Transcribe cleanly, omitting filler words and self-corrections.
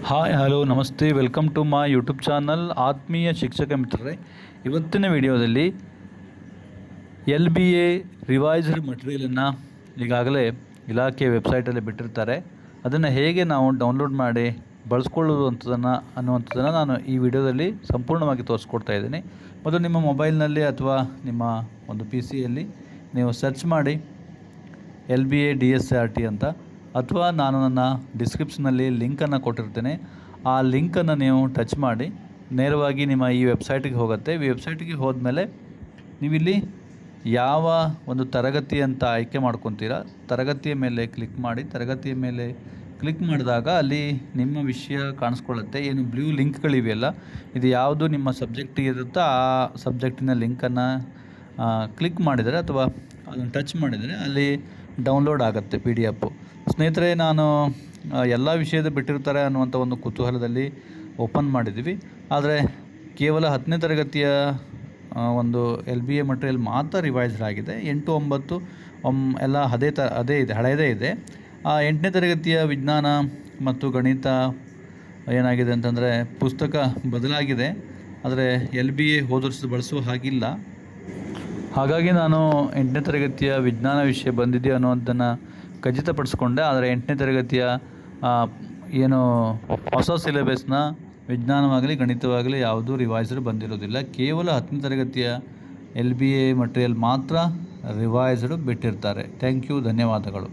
Hi hello ನಮಸ್ತೆ welcome to my YouTube channel ಆತ್ಮೀಯ ಶಿಕ್ಷಕ ಮಿತ್ರರೇ. ಇವತ್ತಿನ ವಿಡಿಯೋದಲ್ಲಿ LBA ರಿವೈಸ್ಡ್ ಮಟೀರಿಯಲನ್ನು ಈಗಾಗಲೇ ಇಲಾಖೆ ವೆಬ್ಸೈಟಲ್ಲಿ ಬಿಟ್ಟಿರ್ತಾರೆ. ಅದನ್ನು ಹೇಗೆ ನಾವು ಡೌನ್ಲೋಡ್ ಮಾಡಿ ಬಳಸ್ಕೊಳ್ಳೋದು ಅನ್ನುವಂಥದ್ದನ್ನು ನಾನು ಈ ವಿಡಿಯೋದಲ್ಲಿ ಸಂಪೂರ್ಣವಾಗಿ ತೋರಿಸ್ಕೊಡ್ತಾ ಇದ್ದೀನಿ. ಮೊದಲು ನಿಮ್ಮ ಮೊಬೈಲ್ನಲ್ಲಿ ಅಥವಾ ನಿಮ್ಮ ಒಂದು PC ಯಲ್ಲಿ ನೀವು ಸರ್ಚ್ ಮಾಡಿ LBA DSRT ಅಂತ, ಅಥವಾ ನಾನು ನನ್ನ ಡಿಸ್ಕ್ರಿಪ್ಷನಲ್ಲಿ ಲಿಂಕನ್ನು ಕೊಟ್ಟಿರ್ತೇನೆ. ಆ ಲಿಂಕನ್ನು ನೀವು ಟಚ್ ಮಾಡಿ ನೇರವಾಗಿ ನಿಮ್ಮ ಈ ವೆಬ್ಸೈಟಿಗೆ ಹೋಗುತ್ತೆ. ಈ ವೆಬ್ಸೈಟಿಗೆ ಹೋದ್ಮೇಲೆ ನೀವಿಲ್ಲಿ ಯಾವ ಒಂದು ತರಗತಿ ಅಂತ ಆಯ್ಕೆ ಮಾಡ್ಕೊತೀರಾ, ತರಗತಿಯ ಮೇಲೆ ಕ್ಲಿಕ್ ಮಾಡಿ. ತರಗತಿಯ ಮೇಲೆ ಕ್ಲಿಕ್ ಮಾಡಿದಾಗ ಅಲ್ಲಿ ನಿಮ್ಮ ವಿಷಯ ಕಾಣಿಸ್ಕೊಳ್ಳುತ್ತೆ. ಏನು ಬ್ಲೂ ಲಿಂಕ್ಗಳಿವೆಯಲ್ಲ, ಇದು ಯಾವುದು ನಿಮ್ಮ ಸಬ್ಜೆಕ್ಟಿಗೆ ಇರುತ್ತೋ ಆ ಸಬ್ಜೆಕ್ಟಿನ ಲಿಂಕನ್ನು ಕ್ಲಿಕ್ ಮಾಡಿದರೆ ಅಥವಾ ಅದನ್ನು ಟಚ್ ಮಾಡಿದರೆ ಅಲ್ಲಿ ಡೌನ್ಲೋಡ್ ಆಗುತ್ತೆ PDF. ಸ್ನೇಹಿತರೆ, ನಾನು ಎಲ್ಲ ವಿಷಯದ ಬಿಟ್ಟಿರ್ತಾರೆ ಅನ್ನುವಂಥ ಒಂದು ಕುತೂಹಲದಲ್ಲಿ ಓಪನ್ ಮಾಡಿದ್ದೀವಿ. ಆದರೆ ಕೇವಲ 10ನೇ ತರಗತಿಯ ಒಂದು LBA ಮಟೀರಿಯಲ್ ಮಾತ್ರ ರಿವೈಸ್ಡ್ ಆಗಿದೆ. 8, 9 ಎಲ್ಲ ಅದೇ ಇದೆ, ಹಳೆಯದೇ ಇದೆ. 8ನೇ ತರಗತಿಯ ವಿಜ್ಞಾನ ಮತ್ತು ಗಣಿತ ಏನಾಗಿದೆ ಅಂತಂದರೆ ಪುಸ್ತಕ ಬದಲಾಗಿದೆ, ಆದರೆ LBA ಹೋದ ವರ್ಷದ ಬಳಸುವ ಹಾಗಿಲ್ಲ. ಹಾಗಾಗಿ ನಾನು 8ನೇ ತರಗತಿಯ ವಿಜ್ಞಾನ ವಿಷಯ ಬಂದಿದೆ ಅನ್ನೋದನ್ನು ಖಚಿತಪಡಿಸ್ಕೊಂಡೆ. ಆದರೆ 8ನೇ ತರಗತಿಯ ಏನು ಹೊಸ ಸಿಲೆಬಸ್ನ ವಿಜ್ಞಾನವಾಗಲಿ ಗಣಿತವಾಗಲಿ ಯಾವುದೂ ರಿವೈಸ್ಡ್ ಬಂದಿರೋದಿಲ್ಲ. ಕೇವಲ 10ನೇ ತರಗತಿಯ LBA ಮಟೀರಿಯಲ್ ಮಾತ್ರ ರಿವೈಸ್ಡ್ ಬಿಟ್ಟಿರ್ತಾರೆ. ಥ್ಯಾಂಕ್ ಯು, ಧನ್ಯವಾದಗಳು.